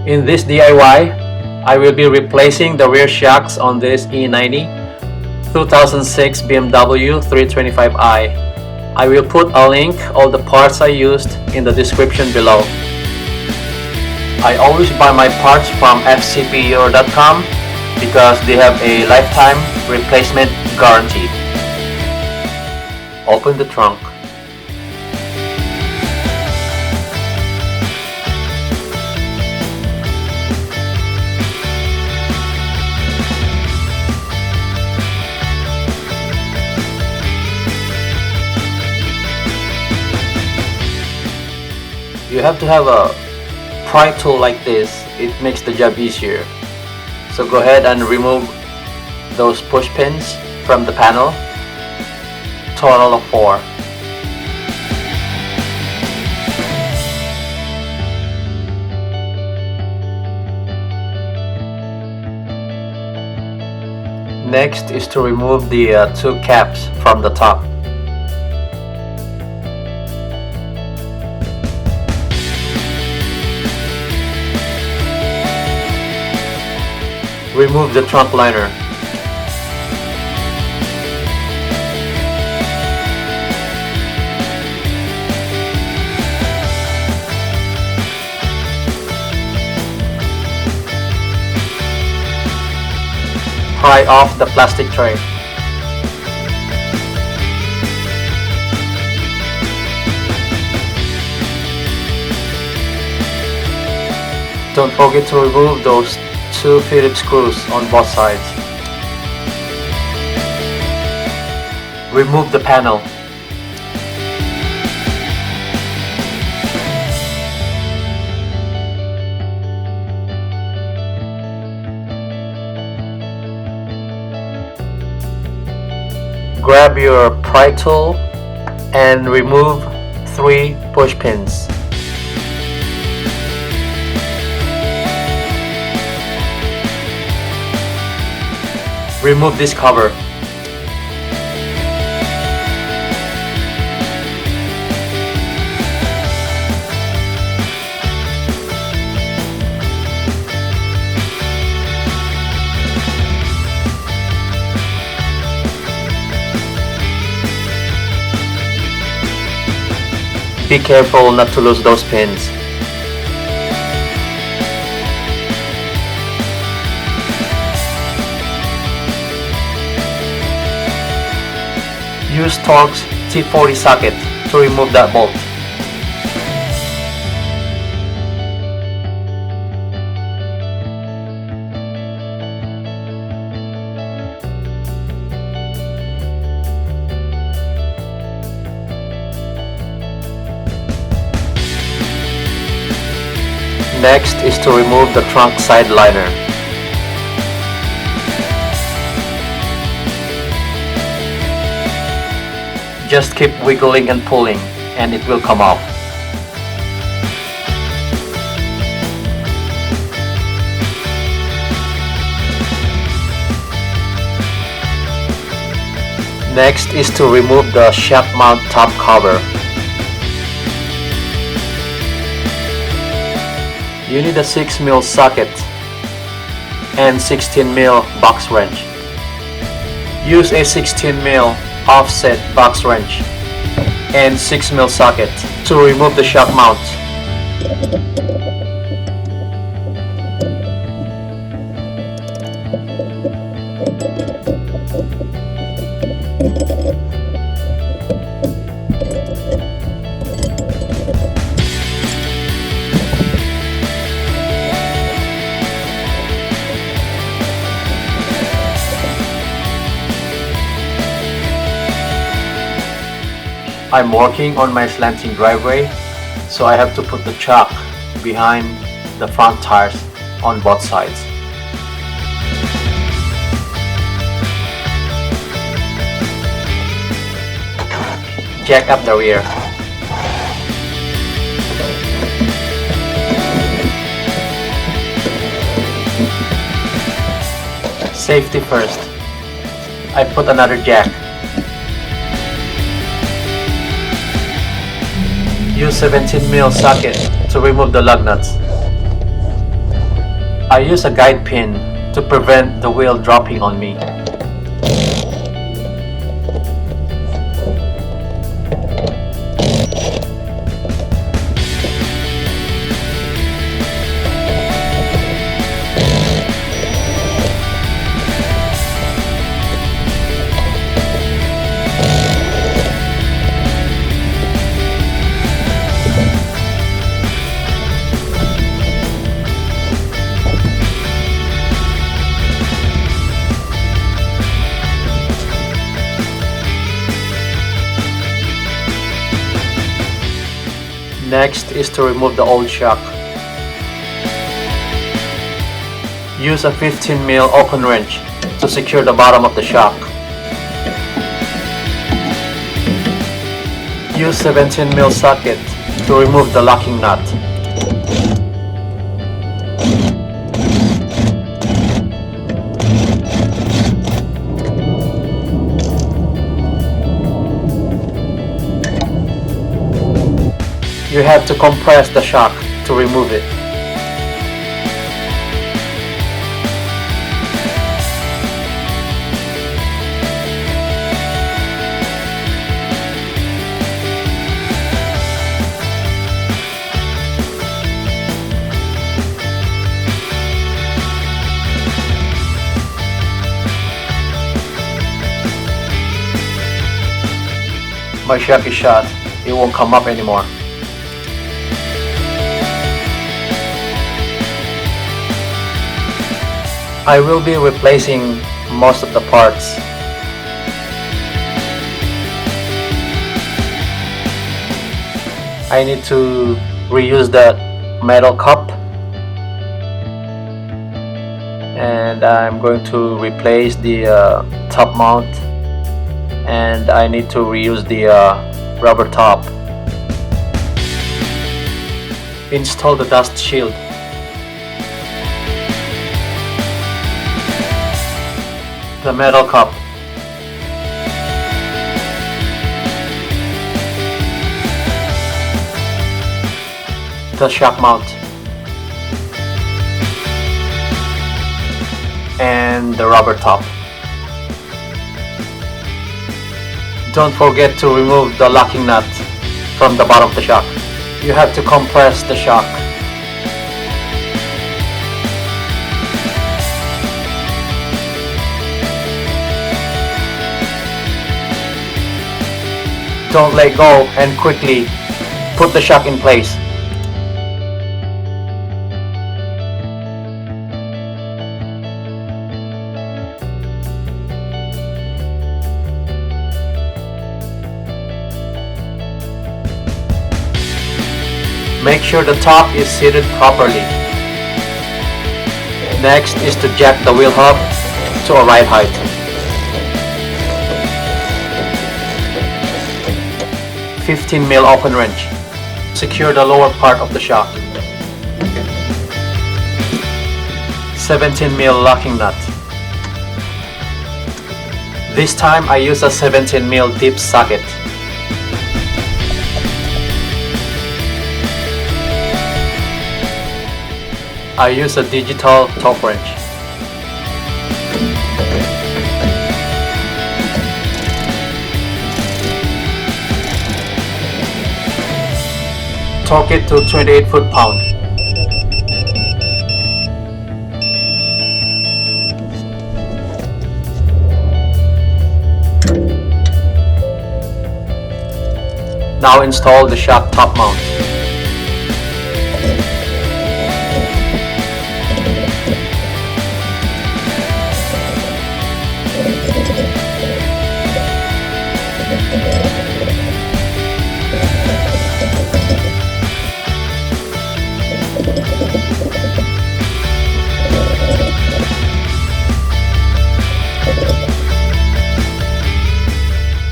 In this DIY, I will be replacing the rear shocks on this E90 2006 BMW 325i. I will put a link all the parts I used in the description below. I always buy my parts from fcpure.com because they have a lifetime replacement guarantee. Open the trunk. You have to have a pry tool like this. It makes the job easier. So go ahead and remove those push pins from the panel. Total of 4. Next is to remove the 2 caps from the top. Remove the trunk liner. Pry off the plastic tray. Don't forget to remove those 2 fitted screws on both sides. Remove the panel. Grab your pry tool and remove 3 push pins. Remove this cover. Be careful not to lose those pins. Use Torx T40 socket to remove that bolt. Next is to remove the trunk side liner. Just keep wiggling and pulling and it will come off. Next is to remove the shock mount top cover. You need a 6mm socket and 16mm box wrench. Use a 16mm offset box wrench and 6mm socket to remove the shock mount. I'm working on my slanting driveway, so I have to put the chock behind the front tires on both sides. Jack up the rear. Safety first. I put another jack. Use 17mm socket to remove the lug nuts. I use a guide pin to prevent the wheel dropping on me. Next is to remove the old shock. Use a 15mm Allen wrench to secure the bottom of the shock. Use 17mm socket to remove the locking nut. You have to compress the shock to remove it. My shock is shot. It won't come up anymore. I will be replacing most of the parts. I need to reuse the metal cup, and I'm going to replace the top mount, and I need to reuse the rubber top. Install the dust shield. The metal cup. The shock mount. And the rubber top. Don't forget to remove the locking nut from the bottom of the shock. You have to compress the shock. Don't let go and quickly put the shock in place. Make sure the top is seated properly. Next is to jack the wheel hub to a right height. $15mm Allen wrench. Secure the lower part of the shock. 17mm locking nut. This time I use a 17mm deep socket. I use a digital torque wrench. Torque it to 28 foot-pound. Now install the shock top mount.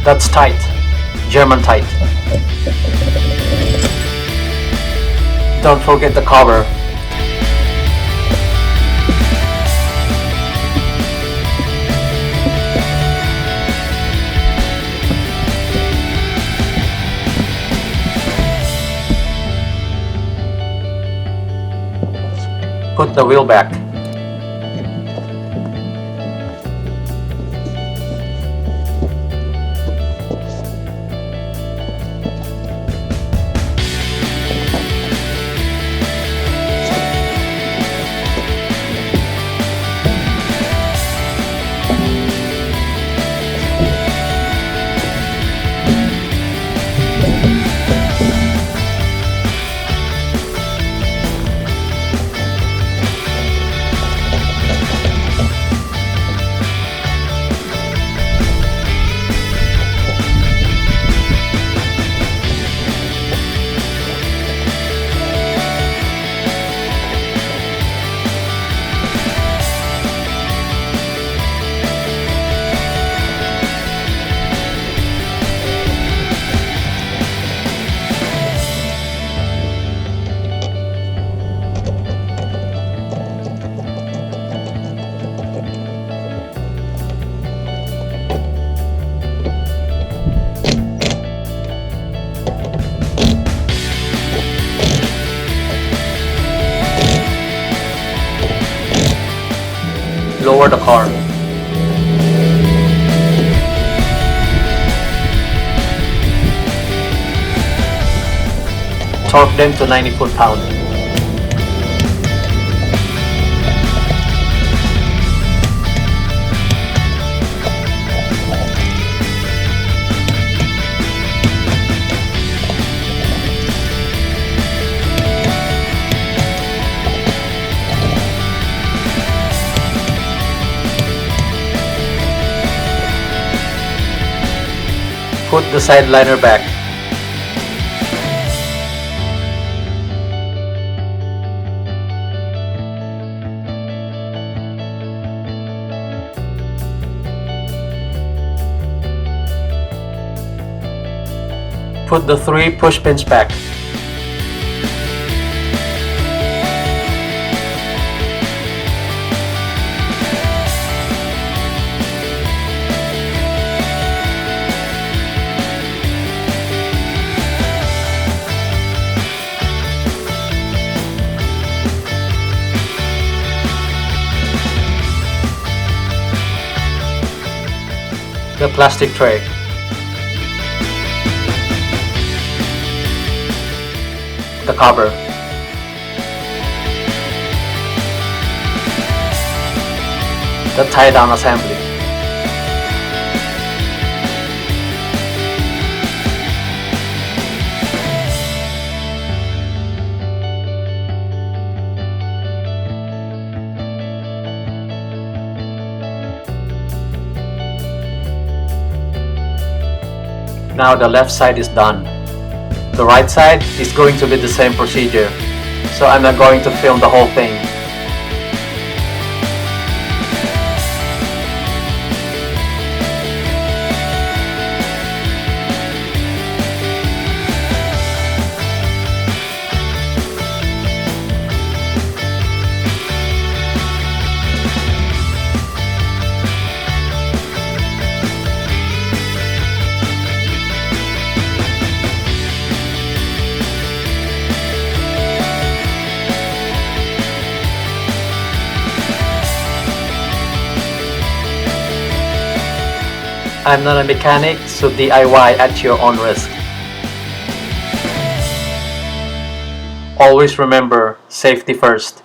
That's tight, German tight. Don't forget the cover. Put the wheel back. lower the car. Torque them to 90 foot-pound. Put the side liner back. Put the 3 push pins back. The plastic tray. The cover. The tie-down assembly. Now the left side is done. The right side is going to be the same procedure, so I'm not going to film the whole thing. I'm not a mechanic, so DIY at your own risk. Always remember, safety first.